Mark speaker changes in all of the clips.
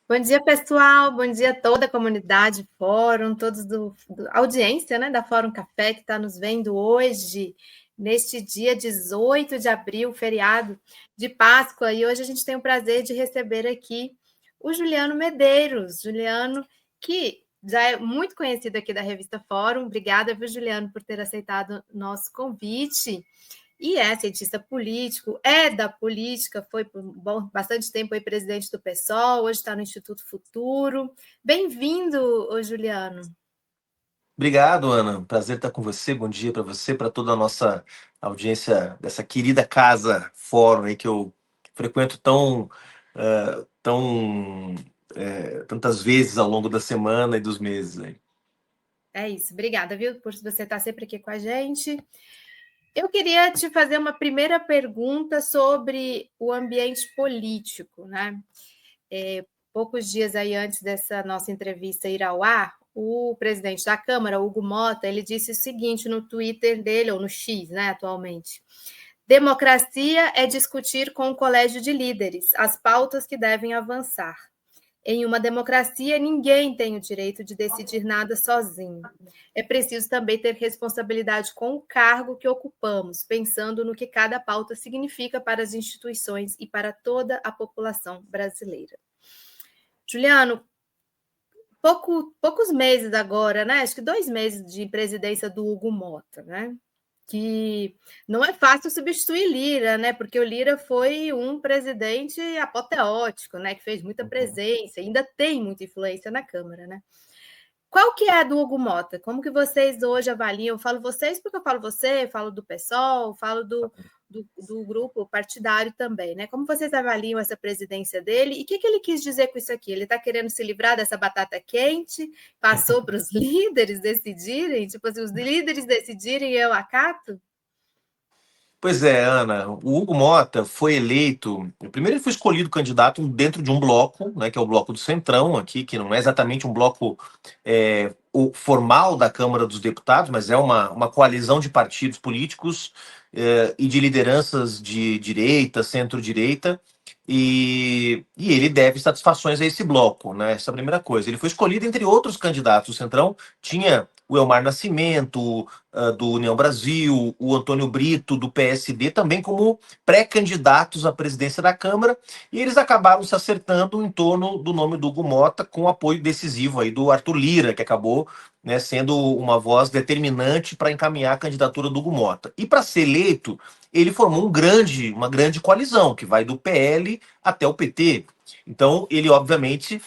Speaker 1: Bom dia, pessoal. Bom dia a toda a comunidade Fórum, todos a audiência, né, da Fórum Café que está nos vendo hoje, neste dia 18 de abril, feriado de Páscoa. E hoje a gente tem o prazer de receber aqui o Juliano Medeiros. Juliano, que já é muito conhecido aqui da revista Fórum. Obrigada, viu, Juliano, por ter aceitado o nosso convite. E é cientista político, é da política, foi por bastante tempo aí presidente do PSOL, hoje está no Instituto Futuro. Bem-vindo, Juliano.
Speaker 2: Obrigado, Ana. Prazer estar com você. Bom dia para você, para toda a nossa audiência dessa querida casa Fórum aí que eu frequento tantas vezes ao longo da semana e dos meses aí.
Speaker 1: É isso, obrigada, viu, por você estar sempre aqui com a gente. Eu queria te fazer uma primeira pergunta sobre o ambiente político, né? Poucos dias aí antes dessa nossa entrevista ir ao ar, o presidente da Câmara, Hugo Mota, ele disse o seguinte no Twitter dele, ou no X, né, atualmente: democracia é discutir com o colégio de líderes as pautas que devem avançar. Em uma democracia, ninguém tem o direito de decidir nada sozinho. É preciso também ter responsabilidade com o cargo que ocupamos, pensando no que cada pauta significa para as instituições e para toda a população brasileira. Juliano, poucos meses agora, né? Acho que 2 meses de presidência do Hugo Mota, né? Que não é fácil substituir Lira, né? Porque o Lira foi um presidente apoteótico, né? Que fez muita presença, ainda tem muita influência na Câmara, né? Qual que é a do Hugo Mota? Como que vocês hoje avaliam? Eu falo vocês porque eu falo você, falo do PSOL, falo do grupo partidário também, né? Como vocês avaliam essa presidência dele? E o que ele quis dizer com isso aqui? Ele está querendo se livrar dessa batata quente? Passou para os líderes decidirem? Tipo assim, os líderes decidirem e eu acato?
Speaker 2: Pois é, Ana, o Hugo Mota foi eleito. Primeiro, ele foi escolhido candidato dentro de um bloco, né, que é o bloco do Centrão, aqui, que não é exatamente um bloco o formal da Câmara dos Deputados, mas é uma coalizão de partidos políticos e de lideranças de direita, centro-direita, e ele deve satisfações a esse bloco, né? Essa é a primeira coisa. Ele foi escolhido entre outros candidatos. O Centrão tinha o Elmar Nascimento, do União Brasil, o Antônio Brito, do PSD, também como pré-candidatos à presidência da Câmara, e eles acabaram se acertando em torno do nome do Hugo Mota, com o apoio decisivo aí do Arthur Lira, que acabou, né, sendo uma voz determinante para encaminhar a candidatura do Hugo Mota. E para ser eleito, ele formou uma grande coalizão, que vai do PL até o PT. Então, ele, obviamente,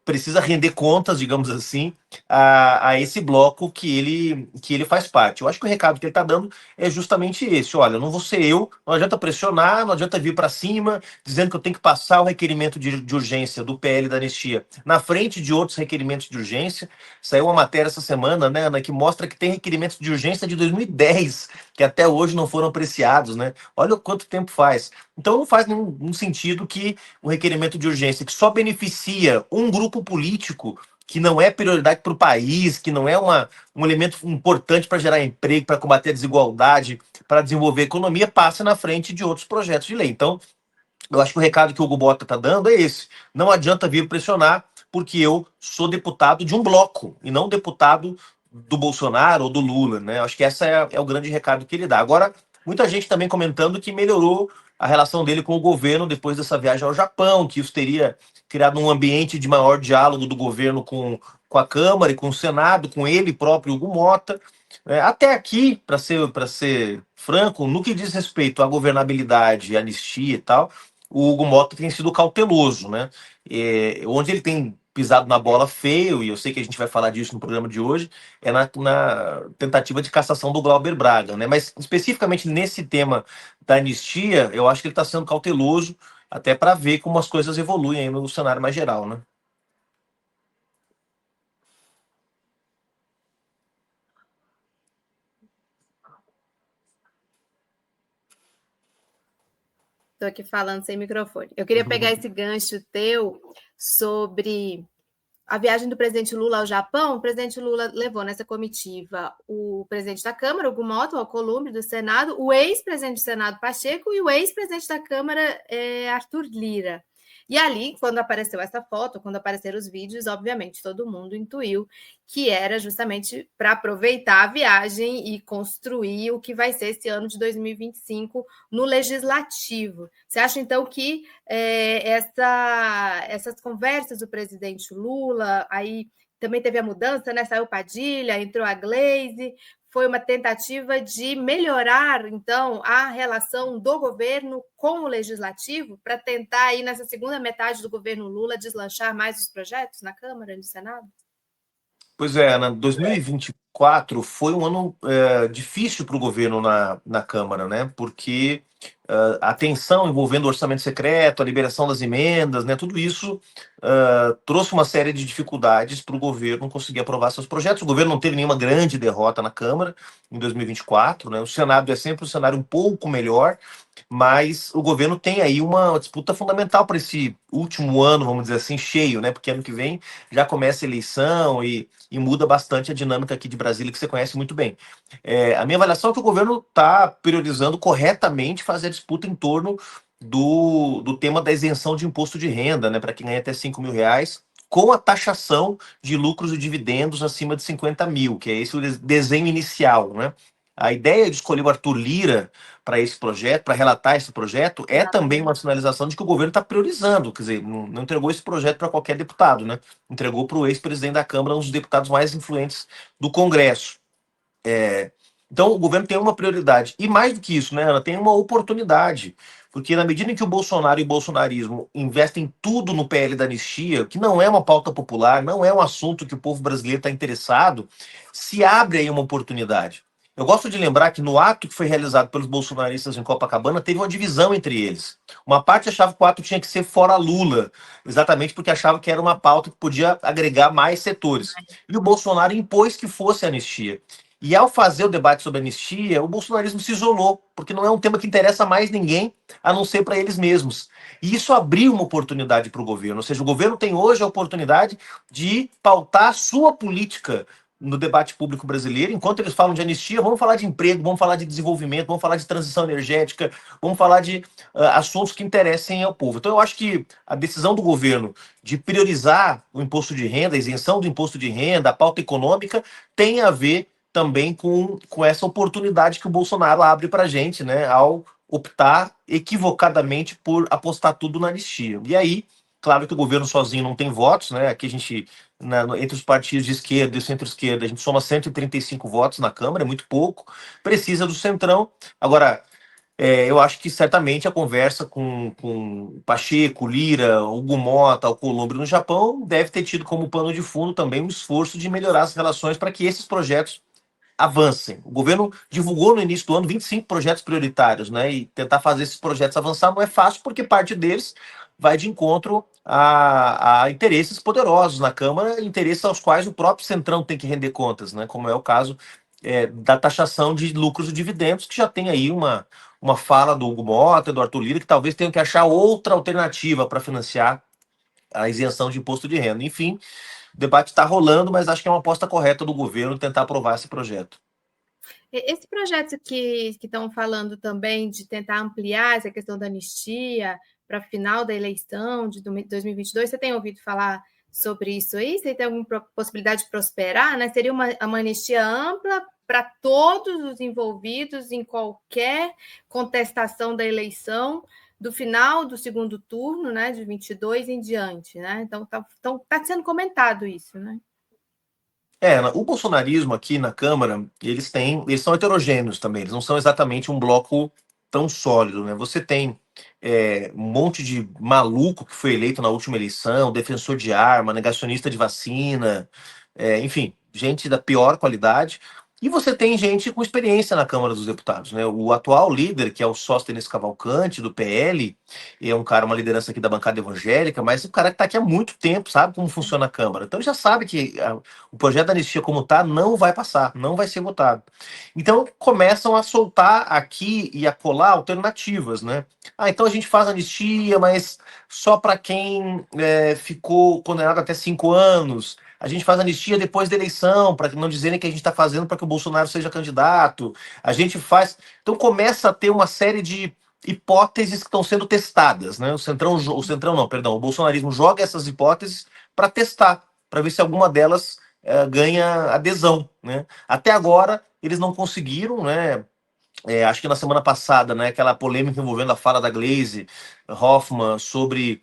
Speaker 2: precisa render contas, digamos assim, a esse bloco que ele faz parte. Eu acho que o recado que ele está dando é justamente esse: olha, não vou ser eu, não adianta pressionar, não adianta vir para cima, dizendo que eu tenho que passar o requerimento de urgência do PL da anistia na frente de outros requerimentos de urgência. Saiu uma matéria essa semana, né, Ana, que mostra que tem requerimentos de urgência de 2010, que até hoje não foram apreciados, né? Olha o quanto tempo faz. Então não faz nenhum sentido que um requerimento de urgência que só beneficia um grupo político, que não é prioridade para o país, que não é um elemento importante para gerar emprego, para combater a desigualdade, para desenvolver a economia, passe na frente de outros projetos de lei. Então, eu acho que o recado que o Hugo Bota está dando é esse: não adianta vir pressionar, porque eu sou deputado de um bloco e não deputado do Bolsonaro ou do Lula, né? Eu acho que essa é o grande recado que ele dá. Agora, muita gente também comentando que melhorou a relação dele com o governo depois dessa viagem ao Japão, que isso teria criado um ambiente de maior diálogo do governo com a Câmara e com o Senado, com ele próprio, Hugo Mota. Até aqui, para ser franco, no que diz respeito à governabilidade, anistia e tal, o Hugo Mota tem sido cauteloso, né? Onde ele tem pisado na bola feio, e eu sei que a gente vai falar disso no programa de hoje, é na tentativa de cassação do Glauber Braga, né? Mas especificamente nesse tema da anistia, eu acho que ele está sendo cauteloso, até para ver como as coisas evoluem aí no cenário mais geral, né?
Speaker 1: Estou aqui falando sem microfone. Eu queria pegar esse gancho teu sobre a viagem do presidente Lula ao Japão. O presidente Lula levou nessa comitiva o presidente da Câmara, Hugo Mota, o Alcolumbre do Senado, o ex-presidente do Senado, Pacheco, e o ex-presidente da Câmara, Arthur Lira. E ali, quando apareceu essa foto, quando apareceram os vídeos, obviamente todo mundo intuiu que era justamente para aproveitar a viagem e construir o que vai ser esse ano de 2025 no legislativo. Você acha, então, que essas conversas do presidente Lula, aí também teve a mudança, né? Saiu Padilha, entrou a Gleisi, foi uma tentativa de melhorar, então, a relação do governo com o legislativo para tentar, aí, nessa segunda metade do governo Lula, deslanchar mais os projetos na Câmara e no Senado?
Speaker 2: Pois é, Ana, 2024 foi um ano difícil para o governo na Câmara, né? Porque a tensão envolvendo o orçamento secreto, a liberação das emendas, né? Tudo isso trouxe uma série de dificuldades para o governo conseguir aprovar seus projetos. O governo não teve nenhuma grande derrota na Câmara em 2024, né? O Senado é sempre um cenário um pouco melhor, mas o governo tem aí uma disputa fundamental para esse último ano, vamos dizer assim, cheio, né? Porque ano que vem já começa a eleição e muda bastante a dinâmica aqui de Brasília, que você conhece muito bem. A minha avaliação é que o governo está priorizando corretamente fazer a disputa em torno do tema da isenção de imposto de renda, né, para quem ganha até R$ 5.000, com a taxação de lucros e dividendos acima de 50 mil, que é esse o desenho inicial, né? A ideia de escolher o Arthur Lira para esse projeto, para relatar esse projeto, é também uma sinalização de que o governo está priorizando, quer dizer, não entregou esse projeto para qualquer deputado, né? Entregou para o ex-presidente da Câmara, um dos deputados mais influentes do Congresso. Então, o governo tem uma prioridade. E mais do que isso, né, Ana, tem uma oportunidade. Porque na medida em que o Bolsonaro e o bolsonarismo investem tudo no PL da anistia, que não é uma pauta popular, não é um assunto que o povo brasileiro está interessado, se abre aí uma oportunidade. Eu gosto de lembrar que no ato que foi realizado pelos bolsonaristas em Copacabana, teve uma divisão entre eles. Uma parte achava que o ato tinha que ser fora Lula, exatamente porque achava que era uma pauta que podia agregar mais setores. E o Bolsonaro impôs que fosse anistia. E ao fazer o debate sobre anistia, o bolsonarismo se isolou, porque não é um tema que interessa a mais ninguém, a não ser para eles mesmos. E isso abriu uma oportunidade para o governo. Ou seja, o governo tem hoje a oportunidade de pautar a sua política no debate público brasileiro. Enquanto eles falam de anistia, vamos falar de emprego, vamos falar de desenvolvimento, vamos falar de transição energética, vamos falar de assuntos que interessem ao povo. Então eu acho que a decisão do governo de priorizar o imposto de renda, a isenção do imposto de renda, a pauta econômica, tem a ver também com essa oportunidade que o Bolsonaro abre para a gente, né, ao optar equivocadamente por apostar tudo na anistia. E aí, claro que o governo sozinho não tem votos, né? Aqui a gente, entre os partidos de esquerda e centro-esquerda, a gente soma 135 votos na Câmara, é muito pouco, precisa do Centrão. Agora, eu acho que certamente a conversa com Pacheco, Lira, Hugo Mota, Alcolumbre no Japão deve ter tido como pano de fundo também um esforço de melhorar as relações para que esses projetos avancem. O governo divulgou no início do ano 25 projetos prioritários, né? E tentar fazer esses projetos avançar não é fácil, porque parte deles vai de encontro a interesses poderosos na Câmara, interesses aos quais o próprio Centrão tem que render contas, né? Como é o caso da taxação de lucros e dividendos, que já tem aí uma fala do Hugo Mota, do Arthur Lira, que talvez tenham que achar outra alternativa para financiar a isenção de imposto de renda. Enfim, o debate está rolando, mas acho que é uma aposta correta do governo tentar aprovar esse projeto.
Speaker 1: Esse projeto que estão falando também de tentar ampliar essa questão da anistia para o final da eleição de 2022, você tem ouvido falar sobre isso aí? Você tem alguma possibilidade de prosperar? Né? Seria uma anistia ampla para todos os envolvidos em qualquer contestação da eleição do final do segundo turno, né, de 22 em diante, né? Então tá sendo comentado isso, né?
Speaker 2: O bolsonarismo aqui na Câmara, eles são heterogêneos também, eles não são exatamente um bloco tão sólido, né? Você tem um monte de maluco que foi eleito na última eleição, defensor de arma, negacionista de vacina, enfim, gente da pior qualidade. E você tem gente com experiência na Câmara dos Deputados, né? O atual líder, que é o Sóstenes Cavalcante, do PL, é um cara, uma liderança aqui da bancada evangélica, mas o cara que está aqui há muito tempo, sabe como funciona a Câmara. Então ele já sabe que o projeto da anistia como está não vai passar, não vai ser votado. Então começam a soltar aqui e acolá alternativas, né? Então a gente faz anistia, mas só para quem ficou condenado até 5 anos. A gente faz anistia depois da eleição, para não dizerem que a gente está fazendo para que o Bolsonaro seja candidato. A gente faz. Então começa a ter uma série de hipóteses que estão sendo testadas, né? O Centrão não, perdão, o bolsonarismo joga essas hipóteses para testar, para ver se alguma delas ganha adesão, né? Até agora eles não conseguiram, né? Acho que na semana passada, né, aquela polêmica envolvendo a fala da Gleisi Hoffmann sobre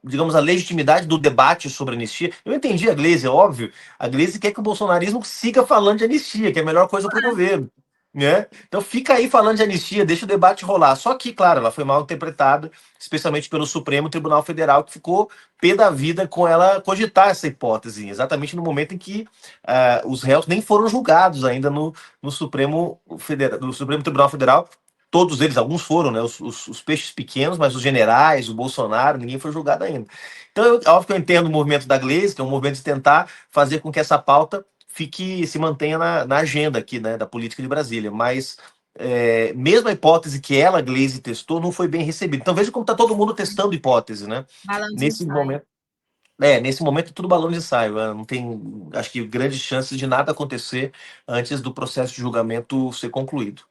Speaker 2: digamos, a legitimidade do debate sobre anistia. Eu entendi a Gleisi, é óbvio. A Gleisi quer que o bolsonarismo siga falando de anistia, que é a melhor coisa para o governo. Né? Então fica aí falando de anistia, deixa o debate rolar. Só que, claro, ela foi mal interpretada, especialmente pelo Supremo Tribunal Federal, que ficou pé da vida com ela cogitar essa hipótese, exatamente no momento em que os réus nem foram julgados ainda no Supremo Federal, no Supremo Tribunal Federal. Todos eles, alguns foram, né? Os peixes pequenos, mas os generais, o Bolsonaro, ninguém foi julgado ainda. Então, óbvio que eu entendo o movimento da Gleisi, que é um movimento de tentar fazer com que essa pauta se mantenha na agenda aqui, né, da política de Brasília, mas mesmo a hipótese que ela, Gleisi, testou, não foi bem recebida. Então veja como está todo mundo testando hipótese, né? Nesse momento. Nesse momento tudo balão de ensaio, não tem, acho que, grandes chances de nada acontecer antes do processo de julgamento ser concluído.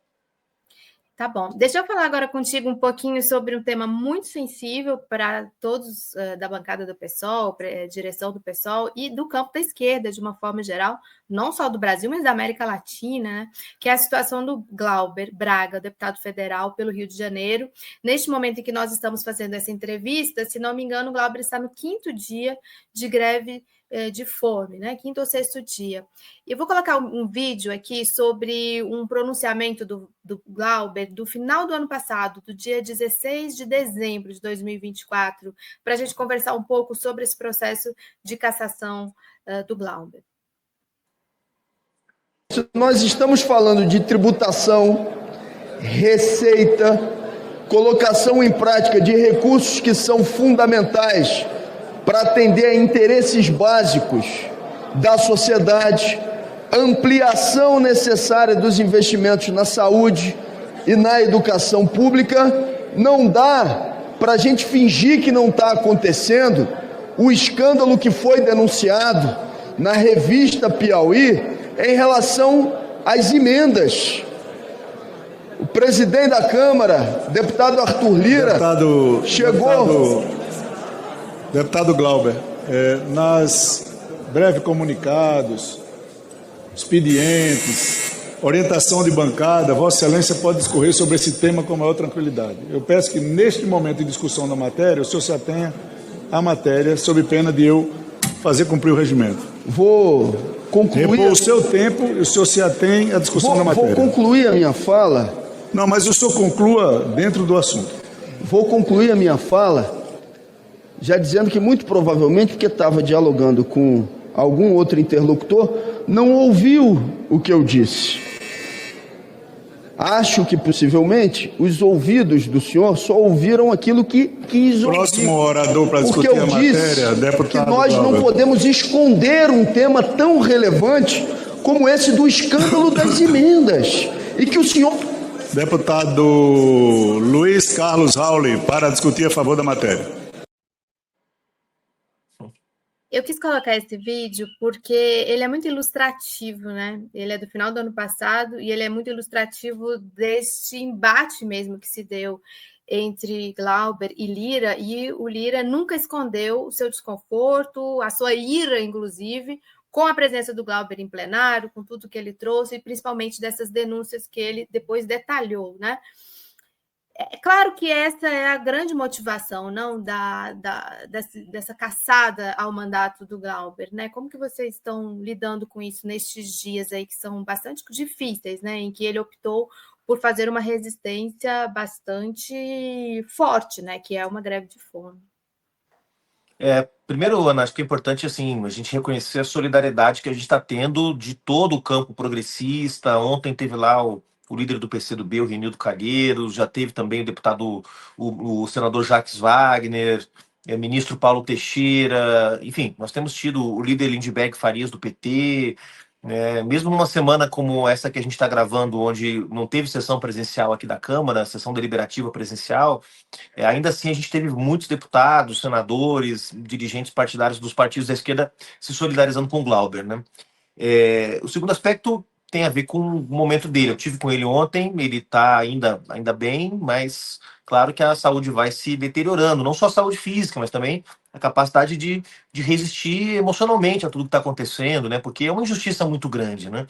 Speaker 1: Tá bom. Deixa eu falar agora contigo um pouquinho sobre um tema muito sensível para todos da bancada do PSOL, direção do PSOL e do campo da esquerda, de uma forma geral, não só do Brasil, mas da América Latina, né? Que é a situação do Glauber Braga, deputado federal pelo Rio de Janeiro. Neste momento em que nós estamos fazendo essa entrevista, se não me engano, o Glauber está no 5º dia de greve de fome, né? 5º ou 6º dia. Eu vou colocar um vídeo aqui sobre um pronunciamento do Glauber do final do ano passado, do dia 16 de dezembro de 2024, para a gente conversar um pouco sobre esse processo de cassação do Glauber.
Speaker 3: Nós estamos falando de tributação, receita, colocação em prática de recursos que são fundamentais para atender a interesses básicos da sociedade, ampliação necessária dos investimentos na saúde e na educação pública. Não dá para a gente fingir que não está acontecendo o escândalo que foi denunciado na revista Piauí em relação às emendas. O presidente da Câmara, deputado Arthur Lira,
Speaker 4: Deputado Glauber, nas breves comunicados, expedientes, orientação de bancada, Vossa Excelência pode discorrer sobre esse tema com maior tranquilidade. Eu peço que, neste momento de discussão da matéria, o senhor se atenha à matéria, sob pena de eu fazer cumprir o regimento.
Speaker 3: Vou concluir.
Speaker 4: Repor o seu tempo e o senhor se atém à discussão da matéria.
Speaker 3: Vou concluir a minha fala.
Speaker 4: Não, mas o senhor conclua dentro do assunto.
Speaker 3: Vou concluir a minha fala já dizendo que, muito provavelmente, porque estava dialogando com algum outro interlocutor, não ouviu o que eu disse. Acho que, possivelmente, os ouvidos do senhor só ouviram aquilo que quis ouvir.
Speaker 4: Próximo orador para discutir a matéria, deputado
Speaker 3: que nós não podemos esconder um tema tão relevante como esse do escândalo das emendas. E que o senhor...
Speaker 4: Deputado Luiz Carlos Rauli, para discutir a favor da matéria.
Speaker 1: Eu quis colocar esse vídeo porque ele é muito ilustrativo, né? Ele é do final do ano passado e ele é muito ilustrativo deste embate mesmo que se deu entre Glauber e Lira, e o Lira nunca escondeu o seu desconforto, a sua ira, inclusive, com a presença do Glauber em plenário, com tudo que ele trouxe, e principalmente dessas denúncias que ele depois detalhou, né? É claro que essa é a grande motivação, não dessa caçada ao mandato do Glauber, né? Como que vocês estão lidando com isso nestes dias aí que são bastante difíceis, né? Em que ele optou por fazer uma resistência bastante forte, né? Que é uma greve de fome.
Speaker 2: Primeiro, Ana, acho que é importante assim, a gente reconhecer a solidariedade que a gente está tendo de todo o campo progressista. Ontem teve lá o líder do PCdoB, o Renildo Calheiros, já teve também o deputado, o senador Jacques Wagner, ministro Paulo Teixeira, enfim, nós temos tido o líder Lindbergh Farias do PT, mesmo numa semana como essa que a gente está gravando, onde não teve sessão presencial aqui da Câmara, sessão deliberativa presencial, ainda assim a gente teve muitos deputados, senadores, dirigentes partidários dos partidos da esquerda se solidarizando com o Glauber, né? O segundo aspecto tem a ver com o momento dele. Eu tive com ele ontem, ele está ainda bem, mas claro que a saúde vai se deteriorando, não só a saúde física, mas também a capacidade de resistir emocionalmente a tudo que está acontecendo, né? Porque é uma injustiça muito grande, né?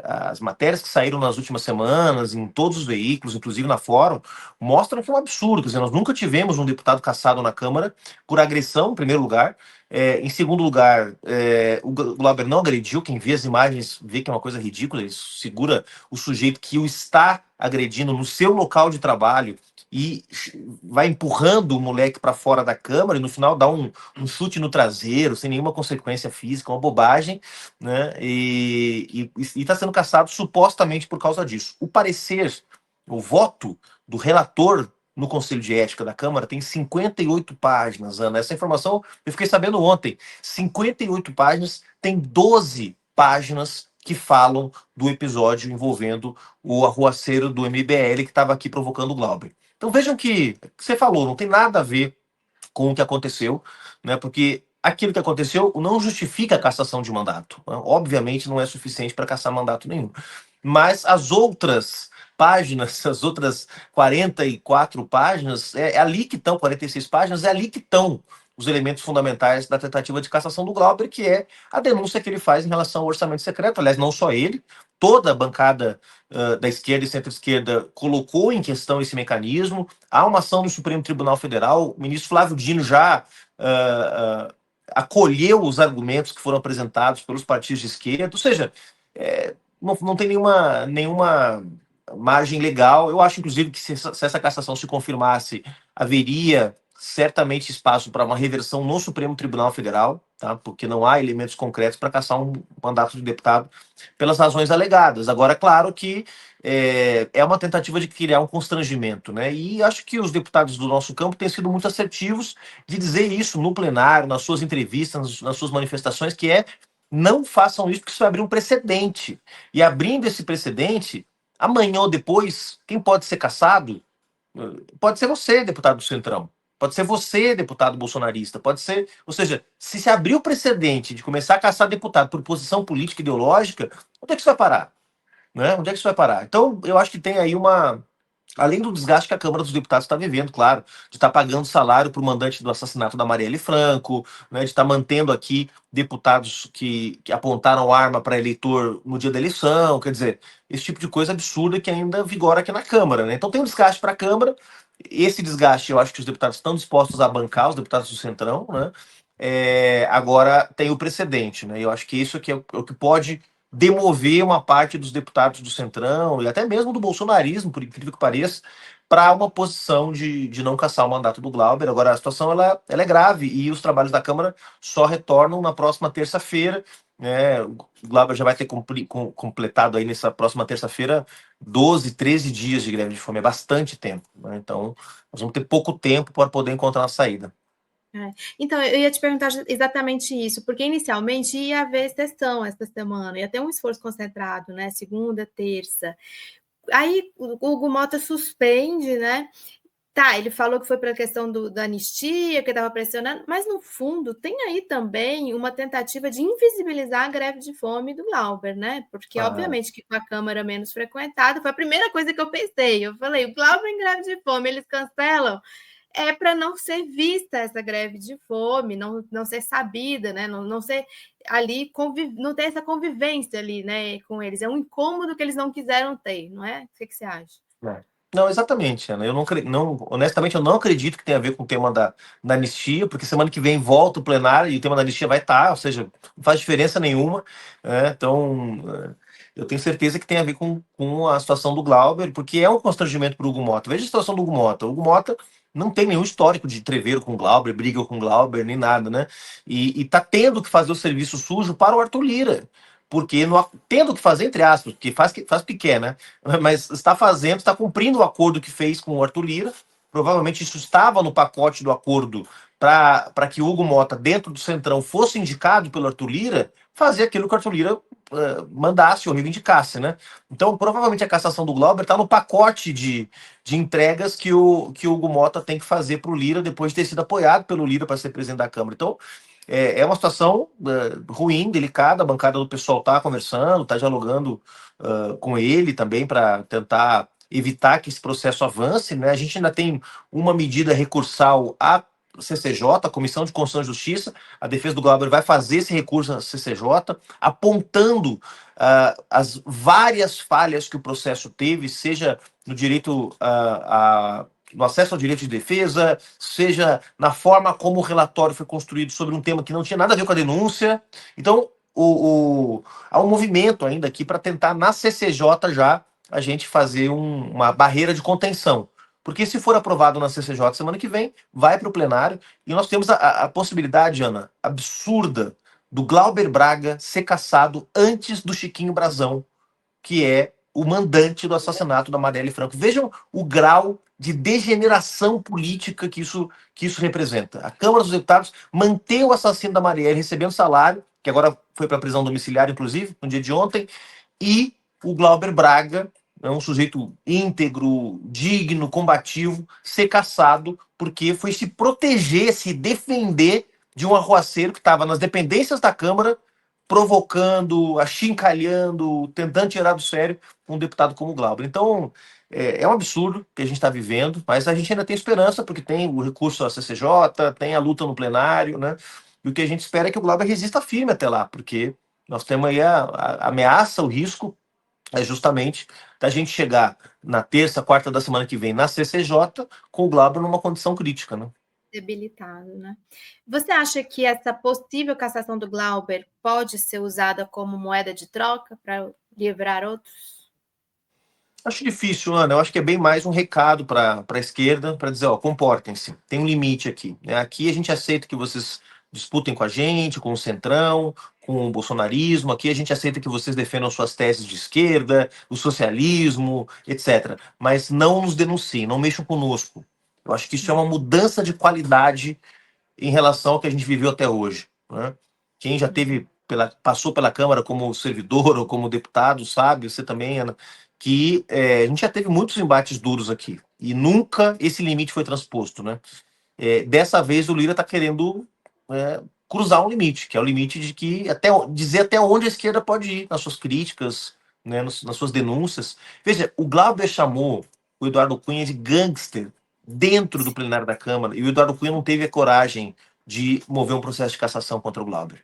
Speaker 2: As matérias que saíram nas últimas semanas, em todos os veículos, inclusive na Fórum, mostram que é um absurdo. Quer dizer, nós nunca tivemos um deputado cassado na Câmara por agressão, em primeiro lugar. Em segundo lugar, o Glauber não agrediu. Quem vê as imagens vê que é uma coisa ridícula. Ele segura o sujeito que o está agredindo no seu local de trabalho e vai empurrando o moleque para fora da Câmara e no final dá um chute no traseiro, sem nenhuma consequência física, uma bobagem, né? E está sendo cassado supostamente por causa disso. O parecer, o voto do relator no Conselho de Ética da Câmara tem 58 páginas, Ana. Essa informação eu fiquei sabendo ontem. 58 páginas, tem 12 páginas que falam do episódio envolvendo o arruaceiro do MBL que estava aqui provocando o Glauber. Então vejam que você falou, não tem nada a ver com o que aconteceu, né? Porque aquilo que aconteceu não justifica a cassação de mandato, né? Obviamente não é suficiente para cassar mandato nenhum. Mas as outras páginas, as outras 44 páginas, é ali que estão, 46 páginas, é ali que estão os elementos fundamentais da tentativa de cassação do Glauber, que é a denúncia que ele faz em relação ao orçamento secreto. Aliás, não só ele, toda a bancada da esquerda e centro-esquerda colocou em questão esse mecanismo. Há uma ação no Supremo Tribunal Federal, o ministro Flávio Dino já acolheu os argumentos que foram apresentados pelos partidos de esquerda, ou seja, não tem nenhuma margem legal. Eu acho, inclusive, que se essa cassação se confirmasse, haveria certamente espaço para uma reversão no Supremo Tribunal Federal, tá? Porque não há elementos concretos para cassar um mandato de deputado pelas razões alegadas. Agora, claro que é uma tentativa de criar um constrangimento, né? E acho que os deputados do nosso campo têm sido muito assertivos de dizer isso no plenário, nas suas entrevistas, nas suas manifestações, que não façam isso, porque isso vai abrir um precedente. E abrindo esse precedente, amanhã ou depois, quem pode ser cassado pode ser você, deputado do Centrão. Pode ser você, deputado bolsonarista. Pode ser. Ou seja, se abrir o precedente de começar a caçar deputado por posição política e ideológica, onde é que isso vai parar? Né? Onde é que isso vai parar? Então, eu acho que tem aí uma. Além do desgaste que a Câmara dos Deputados está vivendo, claro, de estar pagando salário para o mandante do assassinato da Marielle Franco, né, de estar mantendo aqui deputados que apontaram arma para eleitor no dia da eleição, quer dizer, esse tipo de coisa absurda que ainda vigora aqui na Câmara, né? Então tem um desgaste para a Câmara. Esse desgaste eu acho que os deputados estão dispostos a bancar, os deputados do Centrão, né? Agora tem o precedente, né? Eu acho que isso aqui é o que pode demover uma parte dos deputados do Centrão e até mesmo do bolsonarismo, por incrível que pareça, para uma posição de não cassar o mandato do Glauber. Agora, a situação ela é grave e os trabalhos da Câmara só retornam na próxima terça-feira. Né? O Glauber já vai ter completado aí nessa próxima terça-feira 12, 13 dias de greve de fome. É bastante tempo. Né? Então, nós vamos ter pouco tempo para poder encontrar uma saída.
Speaker 1: Então, eu ia te perguntar exatamente isso, porque inicialmente ia haver sessão essa semana, ia ter um esforço concentrado, né? Segunda, terça. Aí o Hugo Mota suspende, né? Tá, ele falou que foi para a questão da anistia, que estava pressionando, mas no fundo tem aí também uma tentativa de invisibilizar a greve de fome do Glauber, né? Porque, obviamente, que com a Câmara menos frequentada, foi a primeira coisa que eu pensei. Eu falei, o Glauber em greve de fome, eles cancelam. Para não ser vista essa greve de fome, não ser sabida, né? Não ser ali, não ter essa convivência ali, né, com eles. É um incômodo que eles não quiseram ter, não é? O que você acha?
Speaker 2: Não, exatamente, Ana. Honestamente, eu não acredito que tenha a ver com o tema da anistia, porque semana que vem volta o plenário e o tema da anistia vai estar, ou seja, não faz diferença nenhuma. Então, eu tenho certeza que tem a ver com a situação do Glauber, porque é um constrangimento para o Hugo Mota. Veja a situação do Hugo Mota. O Hugo Mota não tem nenhum histórico de treveiro com o Glauber, briga com o Glauber, nem nada, né? E tá tendo que fazer o serviço sujo para o Arthur Lira. Porque tendo que fazer, entre aspas, porque faz piqué, né? Mas está cumprindo o acordo que fez com o Arthur Lira. Provavelmente isso estava no pacote do acordo para que o Hugo Mota, dentro do Centrão, fosse indicado pelo Arthur Lira, fazer aquilo que o Arthur Lira mandasse ou reivindicasse, né? Então, provavelmente a cassação do Glauber está no pacote de entregas que o Hugo Mota tem que fazer para o Lira depois de ter sido apoiado pelo Lira para ser presidente da Câmara. Então, é uma situação ruim, delicada. A bancada do pessoal está conversando, está dialogando com ele também para tentar evitar que esse processo avance, né? A gente ainda tem uma medida recursal à CCJ, a Comissão de Constituição e Justiça. A defesa do Glauber vai fazer esse recurso à CCJ, apontando as várias falhas que o processo teve, seja no direito no acesso ao direito de defesa, seja na forma como o relatório foi construído sobre um tema que não tinha nada a ver com a denúncia. Então, há um movimento ainda aqui para tentar, na CCJ, já a gente fazer uma barreira de contenção. Porque se for aprovado na CCJ semana que vem, vai para o plenário, e nós temos a possibilidade, Ana, absurda, do Glauber Braga ser cassado antes do Chiquinho Brazão, que é o mandante do assassinato da Marielle Franco. Vejam o grau de degeneração política que isso representa. A Câmara dos Deputados mantém o assassino da Marielle recebendo salário, que agora foi para a prisão domiciliar, inclusive, no dia de ontem, e o Glauber Braga, é um sujeito íntegro, digno, combativo, ser cassado porque foi se proteger, se defender de um arruaceiro que estava nas dependências da Câmara, provocando, achincalhando, tentando tirar do sério um deputado como o Glauber. Então, é um absurdo que a gente está vivendo, mas a gente ainda tem esperança, porque tem o recurso à CCJ, tem a luta no plenário, né? E o que a gente espera é que o Glauber resista firme até lá, porque nós temos aí a ameaça, o risco, é justamente da gente chegar na terça, quarta da semana que vem na CCJ com o Glauber numa condição crítica, né?
Speaker 1: Debilitado, né? Você acha que essa possível cassação do Glauber pode ser usada como moeda de troca para livrar outros?
Speaker 2: Acho difícil, Ana. Eu acho que é bem mais um recado para a esquerda, para dizer, ó, comportem-se, tem um limite aqui, né? Aqui a gente aceita que vocês disputem com a gente, com o Centrão, com o bolsonarismo. Aqui a gente aceita que vocês defendam suas teses de esquerda, o socialismo, etc. Mas não nos denunciem, não mexam conosco. Eu acho que isso é uma mudança de qualidade em relação ao que a gente viveu até hoje, né? Quem já passou pela Câmara como servidor ou como deputado, sabe, você também, Ana, que a gente já teve muitos embates duros aqui e nunca esse limite foi transposto, né? Dessa vez o Lira está querendo cruzar um limite, que é o limite de que dizer até onde a esquerda pode ir nas suas críticas, né, nas suas denúncias. Veja, o Glauber chamou o Eduardo Cunha de gangster dentro do plenário da Câmara, e o Eduardo Cunha não teve a coragem de mover um processo de cassação contra o Glauber.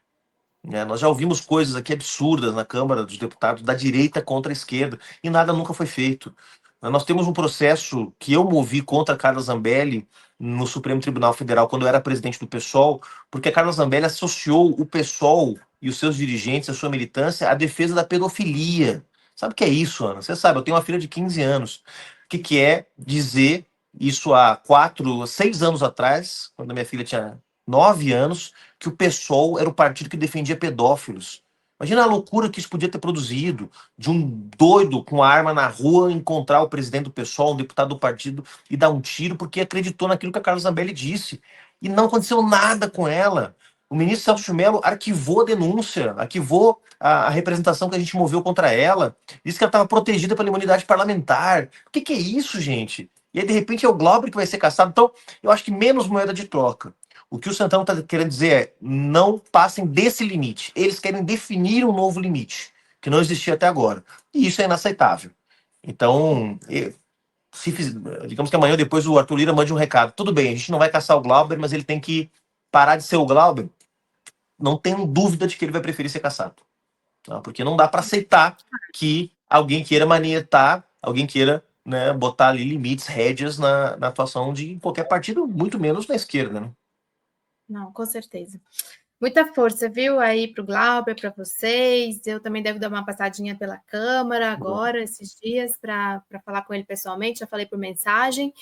Speaker 2: Nós já ouvimos coisas aqui absurdas na Câmara dos Deputados, da direita contra a esquerda, e nada nunca foi feito. Nós temos um processo que eu movi contra a Carla Zambelli no Supremo Tribunal Federal, quando eu era presidente do PSOL, porque a Carla Zambelli associou o PSOL e os seus dirigentes, a sua militância, à defesa da pedofilia. Sabe o que é isso, Ana? Você sabe, eu tenho uma filha de 15 anos. O que é dizer isso há 6 anos atrás, quando a minha filha tinha 9 anos, que o PSOL era o partido que defendia pedófilos. Imagina a loucura que isso podia ter produzido, de um doido com arma na rua encontrar o presidente do PSOL, um deputado do partido, e dar um tiro porque acreditou naquilo que a Carla Zambelli disse. E não aconteceu nada com ela. O ministro Celso de Mello arquivou a denúncia, arquivou a representação que a gente moveu contra ela, disse que ela estava protegida pela imunidade parlamentar. O que é isso, gente? E aí, de repente, é o Glauber que vai ser caçado. Então, eu acho que menos moeda de troca. O que o Centrão está querendo dizer é: não passem desse limite. Eles querem definir um novo limite, que não existia até agora. E isso é inaceitável. Então, digamos que amanhã ou depois o Arthur Lira mande um recado. Tudo bem, a gente não vai caçar o Glauber, mas ele tem que parar de ser o Glauber. Não tenho dúvida de que ele vai preferir ser caçado. Tá? Porque não dá para aceitar que alguém queira manietar, alguém queira, né, botar ali limites, rédeas na atuação de qualquer partido, muito menos na esquerda, né?
Speaker 1: Não, com certeza. Muita força, viu, aí para o Glauber, para vocês. Eu também devo dar uma passadinha pela Câmara agora, esses dias, para falar com ele pessoalmente. Já falei por mensagem.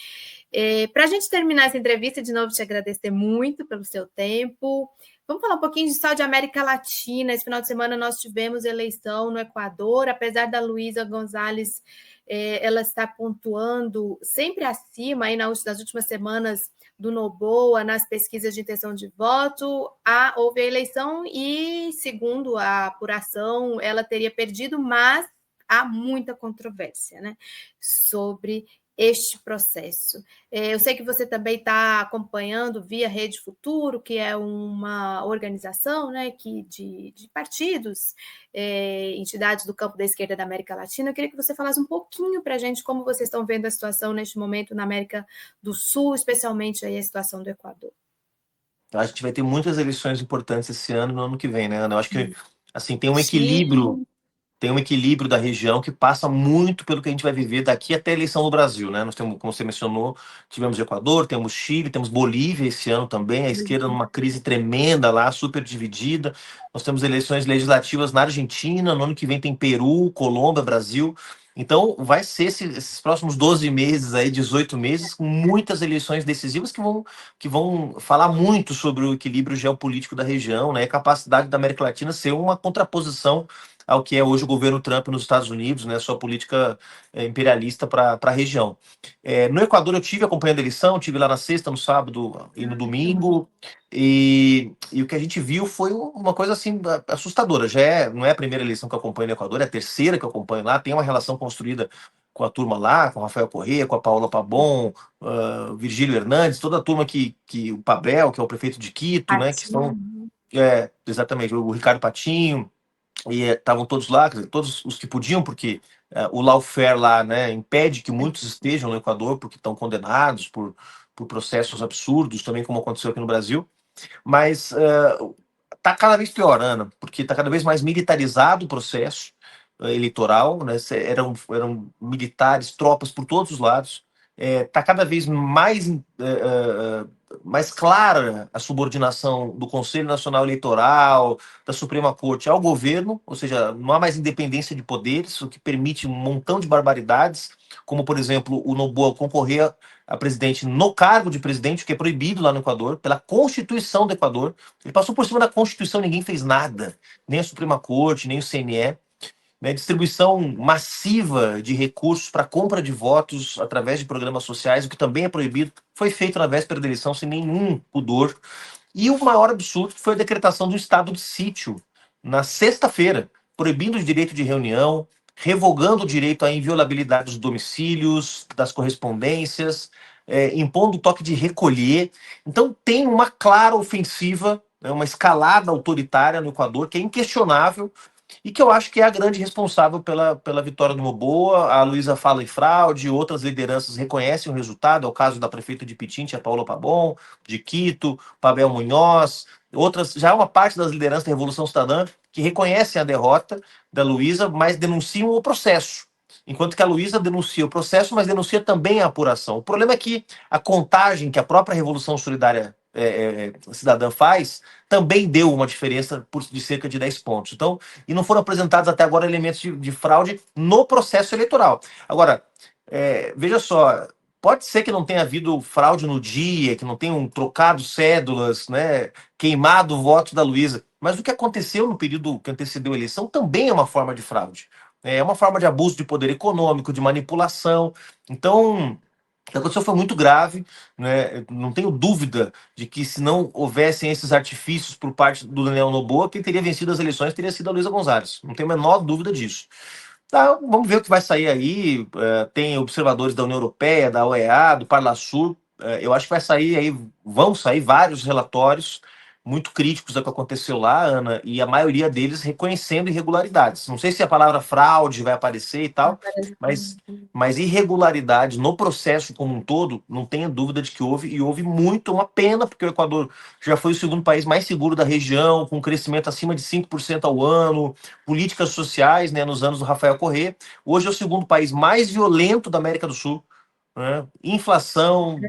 Speaker 1: Para a gente terminar essa entrevista, de novo, te agradecer muito pelo seu tempo. Vamos falar um pouquinho só de América Latina. Esse final de semana nós tivemos eleição no Equador, apesar da Luísa Gonzalez, ela está pontuando sempre acima aí nas últimas semanas do Noboa nas pesquisas de intenção de voto. Houve a eleição e, segundo a apuração, ela teria perdido, mas há muita controvérsia, né, sobre este processo. Eu sei que você também está acompanhando via Rede Futuro, que é uma organização, né, de partidos, entidades do campo da esquerda da América Latina. Eu queria que você falasse um pouquinho para a gente como vocês estão vendo a situação neste momento na América do Sul, especialmente aí a situação do Equador.
Speaker 2: A gente vai ter muitas eleições importantes esse ano e no ano que vem, né, Ana? Eu acho que assim, tem um equilíbrio da região que passa muito pelo que a gente vai viver daqui até a eleição do Brasil, né? Nós temos, como você mencionou, tivemos Equador, temos Chile, temos Bolívia esse ano também, a esquerda numa crise tremenda lá, super dividida. Nós temos eleições legislativas na Argentina, no ano que vem tem Peru, Colômbia, Brasil. Então, vai ser esses próximos 12 meses, aí, 18 meses, com muitas eleições decisivas que vão falar muito sobre o equilíbrio geopolítico da região, né? A capacidade da América Latina ser uma contraposição ao que é hoje o governo Trump nos Estados Unidos, né, sua política imperialista para a região. No Equador eu tive acompanhando a eleição, tive lá na sexta, no sábado e no domingo, e o que a gente viu foi uma coisa assim assustadora. Não é a primeira eleição que eu acompanho no Equador, é a terceira que eu acompanho lá, tem uma relação construída com a turma lá, com o Rafael Correa, com a Paola Pabon, Virgílio Hernandes, toda a turma que o Pabel, que é o prefeito de Quito, né, que estão... exatamente, o Ricardo Patinho, e estavam todos lá, quer dizer, todos os que podiam, porque o lawfare lá, né, impede que muitos estejam no Equador, porque estão condenados por processos absurdos, também como aconteceu aqui no Brasil. Mas está cada vez pior, Ana, porque está cada vez mais militarizado o processo eleitoral, né, eram militares, tropas por todos os lados. Está cada vez mais clara a subordinação do Conselho Nacional Eleitoral, da Suprema Corte ao governo, ou seja, não há mais independência de poderes, o que permite um montão de barbaridades, como, por exemplo, o Noboa concorrer a presidente no cargo de presidente, o que é proibido lá no Equador, pela Constituição do Equador. Ele passou por cima da Constituição, ninguém fez nada, nem a Suprema Corte, nem o CNE. Né, distribuição massiva de recursos para compra de votos através de programas sociais, o que também é proibido, foi feito na véspera da eleição sem nenhum pudor. E o maior absurdo foi a decretação do estado de sítio na sexta-feira, proibindo o direito de reunião, revogando o direito à inviolabilidade dos domicílios, das correspondências, impondo o toque de recolher. Então tem uma clara ofensiva, né, uma escalada autoritária no Equador, que é inquestionável, e que eu acho que é a grande responsável pela vitória do Noboa. A Luísa fala em fraude, outras lideranças reconhecem o resultado, é o caso da prefeita de Pitinche, a Paola Pabon, de Quito, Pavel Munhoz, outras, já uma parte das lideranças da Revolução Cidadã que reconhecem a derrota da Luísa, mas denunciam o processo. Enquanto que a Luísa denuncia o processo, mas denuncia também a apuração. O problema é que a contagem que a própria Revolução Solidária Cidadã faz também deu uma diferença de cerca de 10 pontos. Então, e não foram apresentados até agora elementos de fraude no processo eleitoral. Agora, veja só, pode ser que não tenha havido fraude no dia, que não tenham trocado cédulas, né, queimado votos da Luísa, mas o que aconteceu no período que antecedeu a eleição também é uma forma de fraude. É uma forma de abuso de poder econômico, de manipulação. Então, o que aconteceu foi muito grave, né? Não tenho dúvida de que, se não houvessem esses artifícios por parte do Daniel Noboa, quem teria vencido as eleições teria sido a Luísa Gonzalez. Não tenho a menor dúvida disso. Tá, vamos ver o que vai sair aí. Tem observadores da União Europeia, da OEA, do Parlasur. Eu acho que vão sair vários relatórios muito críticos ao que aconteceu lá, Ana, e a maioria deles reconhecendo irregularidades. Não sei se a palavra fraude vai aparecer e tal, mas irregularidade no processo como um todo, não tenha dúvida de que houve, e houve muito, uma pena, porque o Equador já foi o segundo país mais seguro da região, com crescimento acima de 5% ao ano, políticas sociais, né, nos anos do Rafael Correa. Hoje é o segundo país mais violento da América do Sul, né? Inflação,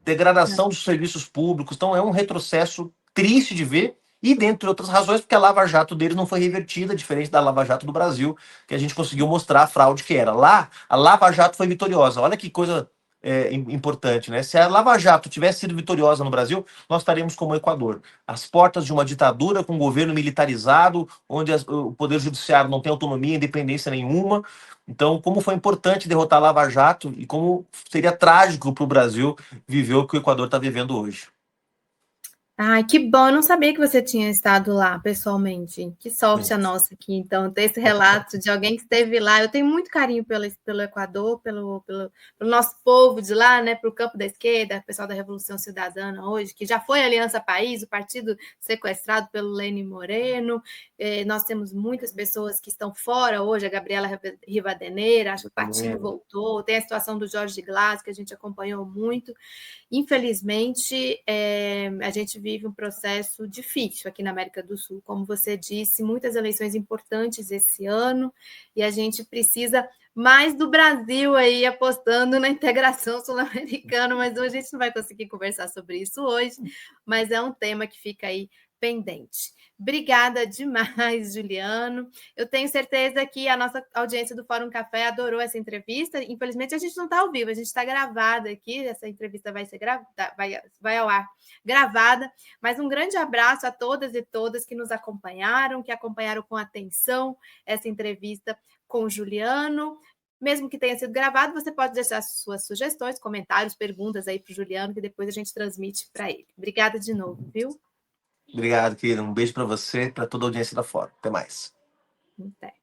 Speaker 2: degradação dos serviços públicos. Então é um retrocesso triste de ver, e dentre outras razões, porque a Lava Jato deles não foi revertida, diferente da Lava Jato do Brasil, que a gente conseguiu mostrar a fraude que era. Lá, a Lava Jato foi vitoriosa. Olha que coisa importante, né? Se a Lava Jato tivesse sido vitoriosa no Brasil, nós estaríamos como o Equador, às portas de uma ditadura com um governo militarizado, onde o Poder Judiciário não tem autonomia, independência nenhuma. Então, como foi importante derrotar a Lava Jato, e como seria trágico para o Brasil viver o que o Equador está vivendo hoje.
Speaker 1: Ai, que bom, eu não sabia que você tinha estado lá pessoalmente. Que sorte a nossa aqui, então, ter esse relato de alguém que esteve lá. Eu tenho muito carinho pelo Equador, pelo nosso povo de lá, né? Pelo campo da esquerda, o pessoal da Revolução Cidadana hoje, que já foi Aliança País, o partido sequestrado pelo Lenin Moreno. Nós temos muitas pessoas que estão fora hoje, a Gabriela Rivadeneira, acho que o Patinho voltou, tem a situação do Jorge Glass, que a gente acompanhou muito. Infelizmente, a gente vive um processo difícil aqui na América do Sul, como você disse, muitas eleições importantes esse ano, e a gente precisa mais do Brasil aí apostando na integração sul-americana, mas hoje a gente não vai conseguir conversar sobre isso hoje, mas é um tema que fica aí pendente. Obrigada demais, Juliano. Eu tenho certeza que a nossa audiência do Fórum Café adorou essa entrevista. Infelizmente, a gente não está ao vivo, a gente está gravada aqui. Essa entrevista vai ser vai ao ar gravada. Mas um grande abraço a todas e todas que nos acompanharam, que acompanharam com atenção essa entrevista com o Juliano. Mesmo que tenha sido gravado, você pode deixar suas sugestões, comentários, perguntas aí para o Juliano, que depois a gente transmite para ele. Obrigada de novo, viu?
Speaker 2: Obrigado, querida. Um beijo para você e para toda a audiência da Fórum. Até mais.
Speaker 1: Até.